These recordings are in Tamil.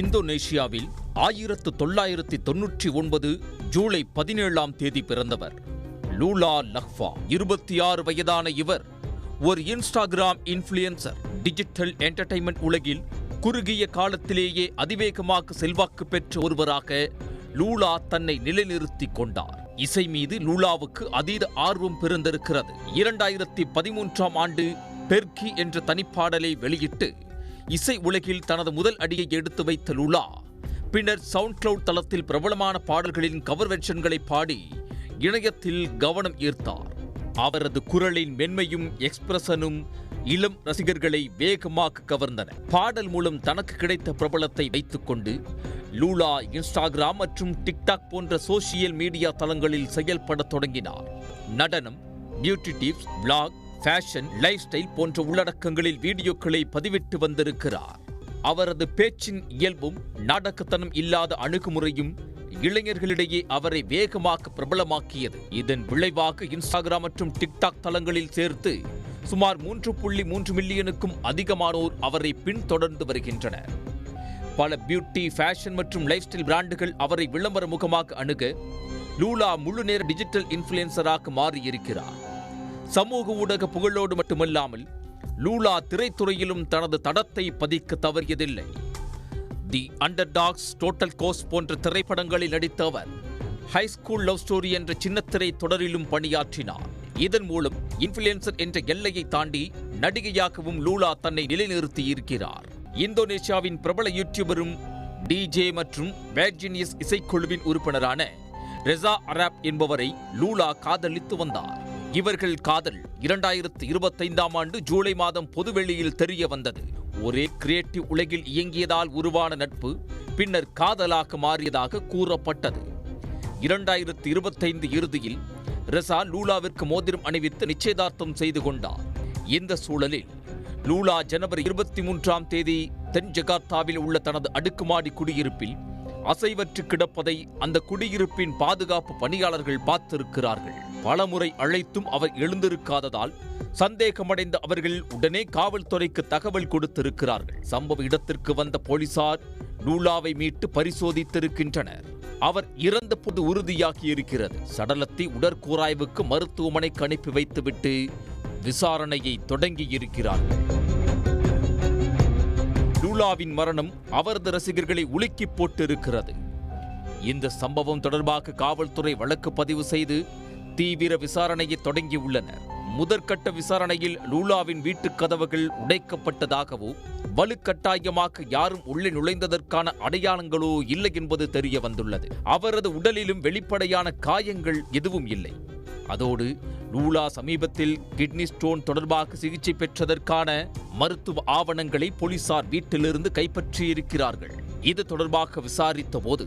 இந்தோனேஷியாவில் 1999 ஜூலை 17ஆம் தேதி பிறந்தவர் லூலா லக்வா. 26 வயதான இவர் ஒரு இன்ஸ்டாகிராம் இன்ஃப்ளூயன்சர். டிஜிட்டல் என்டர்டைன்மெண்ட் உலகில் குறுகிய காலத்திலேயே அதிவேகமாக செல்வாக்கு பெற்ற ஒருவராக லூலா தன்னை நிலைநிறுத்திக் கொண்டார். இசை மீது லூலாவுக்கு அதீத ஆர்வம் பிறந்திருக்கிறது. 2013ஆம் ஆண்டு பெர்கி என்ற தனிப்பாடலை வெளியிட்டு இசை உலகில் தனது முதல் அடியை எடுத்து வைத்த லூலா பின்னர் சவுண்ட் கிளவுட் தளத்தில் பிரபலமான பாடல்களின் கவர் வெர்ஷன்களை பாடி இணையத்தில் கவனம் ஈர்த்தார். அவரது குரலின் மென்மையும் எக்ஸ்பிரஷனும் இளம் ரசிகர்களை வேகமாக கவர்ந்தன. பாடல் மூலம் தனக்கு கிடைத்த பிரபலத்தை வைத்துக் கொண்டு லூலா இன்ஸ்டாகிராம் மற்றும் டிக்டாக் போன்ற சோசியல் மீடியா தளங்களில் செயல்படத் தொடங்கினார். நடனம், beauty tips, vlog, fashion, life style போன்ற உள்ளடக்கங்களில் வீடியோக்களை பதிவிட்டு வந்திருக்கிறார். அவரது பேச்சின் இயல்பும் நாடகத்தனம் இல்லாத அணுகுமுறையும் இளைஞர்களிடையே அவரை வேகமாக பிரபலமாக்கியது. இதன் விளைவாக இன்ஸ்டாகிராம் மற்றும் டிக்டாக் தளங்களில் சேர்த்து சுமார் 3.3 மில்லியனுக்கும் அதிகமானோர் அவரை பின்தொடர்ந்து வருகின்றனர். பல பியூட்டி, ஃபேஷன் மற்றும் லைஃப் ஸ்டைல் பிராண்டுகள் அவரை விளம்பர முகமாக அணுக லூலா முழுநேர டிஜிட்டல் இன்ஃப்ளூயன்சராக மாறியிருக்கிறார். சமூக ஊடக புகழோடு மட்டுமல்லாமல் லூலா திரைத்துறையிலும் தனது தடத்தை பதிக்க தவறியதில்லை. தி அண்டர்டாக்ஸ், டோட்டல் கோஸ் போன்ற திரைப்படங்களில் நடித்த அவர் ஹை ஸ்கூல் லவ் ஸ்டோரி என்ற சின்னத்திரை தொடரிலும் பணியாற்றினார். இதன் மூலம் இன்ஃப்ளூயன்சர் என்ற எல்லையை தாண்டி நடிகையாகவும் லூலா தன்னை நிலைநிறுத்தியிருக்கிறார். இந்தோனேஷியாவின் பிரபல யூடியூபரும் டிஜே மற்றும் வேர்ஜினியஸ் இசைக்குழுவின் உறுப்பினரான ரெசா அராப் என்பவரை லூலா காதலித்து வந்தார். இவர்கள் காதல் 2025ஆம் ஆண்டு ஜூலை மாதம் பொதுவெளியில் தெரிய வந்தது. ஒரே கிரியேட்டிவ் உலகில் இயங்கியதால் உருவான நட்பு பின்னர் காதலாக மாறியதாக கூறப்பட்டது. 2025 இறுதியில் ரெசா லூலாவிற்கு மோதிரம் அணிவித்து நிச்சயதார்த்தம் செய்து கொண்டார். இந்த சூழலில் லூலா ஜனவரி 23ஆம் தேதி தென் ஜகார்த்தாவில் உள்ள தனது அடுக்குமாடி குடியிருப்பில் அசைவற்று கிடப்பதை அந்த குடியிருப்பின் பாதுகாப்பு பணியாளர்கள் பார்த்திருக்கிறார்கள். பலமுறை அழைத்தும் அவர் எழுந்திருக்காததால் சந்தேகமடைந்த அவர்கள் உடனே காவல்துறைக்கு தகவல் கொடுத்திருக்கிறார்கள். சம்பவ இடத்திற்கு வந்த போலீசார் லூலாவை மீட்டு பரிசோதித்திருக்கின்றனர். அவர் இறந்த போது உறுதியாகியிருக்கிறது. சடலத்தை உடற்கூராய்வுக்கு மருத்துவமனைக்கு அனுப்பி வைத்துவிட்டு விசாரணையை தொடங்கியிருக்கிறார்கள். லூலாவின் மரணம் அவரது ரசிகர்களை உலுக்கி போட்டிருக்கிறது. இந்த சம்பவம் தொடர்பாக காவல்துறை வழக்கு பதிவு செய்து தீவிர விசாரணையை தொடங்கியுள்ளனர். முதற்கட்ட விசாரணையில் லூலாவின் வீட்டுக் கதவுகள் உடைக்கப்பட்டதாகவோ வலுக்கட்டாயமாக யாரும் உள்ளே நுழைந்ததற்கான அடையாளங்களோ இல்லை என்பது தெரிய வந்துள்ளது. அவரது உடலிலும் வெளிப்படையான காயங்கள் எதுவும் இல்லை. அதோடு லூலா சமீபத்தில் கிட்னி ஸ்டோன் தொடர்பாக சிகிச்சை பெற்றதற்கான மருத்துவ ஆவணங்களை போலீசார் வீட்டிலிருந்து கைப்பற்றியிருக்கிறார்கள். இது தொடர்பாக விசாரித்த போது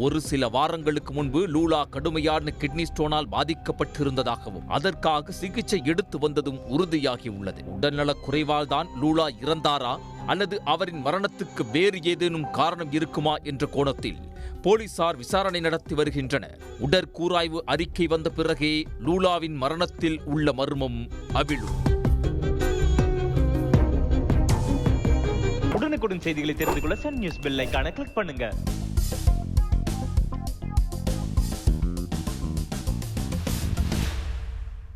ஒரு சில வாரங்களுக்கு முன்பு லூலா கடுமையான கிட்னி ஸ்டோனால் பாதிக்கப்பட்டிருந்ததாகவும் அதற்காக சிகிச்சை எடுத்து வந்ததும் உறுதியாகியுள்ளது. உடல்நலக் குறைவால் தான் லூலா இறந்தாரா அல்லது அவரின் மரணத்துக்கு வேறு ஏதேனும் காரணம் இருக்குமா என்ற கோணத்தில் போலீசார் விசாரணை நடத்தி வருகின்றனர். உடற்கூராய்வு அறிக்கை வந்த பிறகே லூலாவின் மரணத்தில் உள்ள மர்மம் அவிழும். உடனுக்குடன் செய்திகளை தெரிந்து கொள்ள சன் நியூஸ் பெல் ஐகானை கிளிக் பண்ணுங்க.